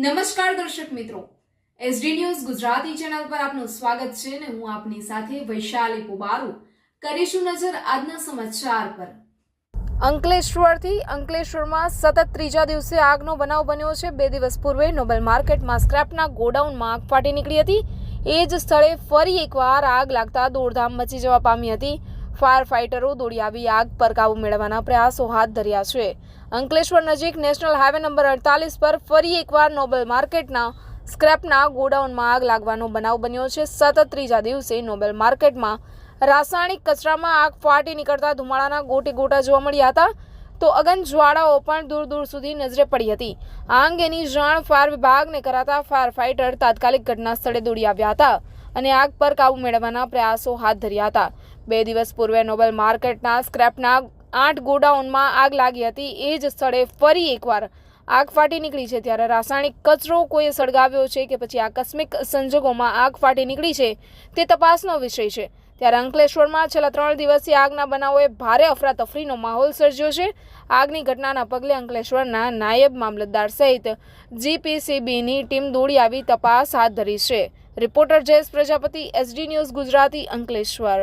નમસ્કાર દર્શક મિત્રો, એસડી ન્યૂઝ ગુજરાતી ચેનલ પર આપનું સ્વાગત છે અને હું આપની સાથે વૈશાલી પોબારુ. કરીશું નજર આજના સમાચાર પર. અંકલેશ્વરમાં સતત ત્રીજા દિવસે આગનો બનાવ બન્યો છે. 2 દિવસ પૂર્વે નોબેલ માર્કેટમાં સ્ક્રેપના ગોડાઉનમાં આગ ફાટી નીકળી હતી. એ જ સ્થળે ફરી એકવાર આગ લાગતા દોડધામ મચી જવા પામી હતી. ફાયર ફાઇટરો દોડી આવી આગ પર કાબુ મેળવવાના પ્રયાસો હાથ ધર્યા છે. અંકલેશ્વર નજીક નેશનલ હાઈવે નંબર 48 પર ફરી એકવાર નોબેલ માર્કેટના સ્ક્રેપના ગોડાઉનમાં આગ લાગવાનો બનાવ બન્યો છે. સતત ત્રીજા દિવસે નોબેલ માર્કેટમાં રાસાયણિક કચરામાં આગ ફાટી નીકળતા ધુમાડાના ગોટે ગોટા જોવા મળ્યા હતા. તો અગન જ્વાળાઓ પણ દૂર દૂર સુધી નજરે પડી હતી. આ અંગેની જાણ ફાયર વિભાગને કરાતા ફાયર ફાઇટર તાત્કાલિક ઘટના સ્થળે દોડી આવ્યા હતા અને આગ પર કાબુ મેળવવાના પ્રયાસો હાથ ધર્યા હતા. 2 દિવસ પૂર્વે નોબેલ માર્કેટના સ્ક્રેપના 8 ગોડાઉનમાં આગ લાગી હતી. એ જ સ્થળે ફરી એકવાર આગ ફાટી નીકળી છે. ત્યારે રાસાયણિક કચરો કોઈએ સળગાવ્યો છે કે પછી આકસ્મિક સંજોગોમાં આગ ફાટી નીકળી છે તે તપાસનો વિષય છે. ત્યારે અંકલેશ્વરમાં છેલ્લા 3 દિવસથી આગના બનાવોએ ભારે અફરાતફરીનો માહોલ સર્જ્યો છે. આગની ઘટનાના પગલે અંકલેશ્વરના નાયબ મામલતદાર સહિત જીપીસીબીની ટીમ દોડી આવી તપાસ હાથ ધરી છે. Reporter Jayesh Prajapati, S D news Gujarati, Ankleshwar.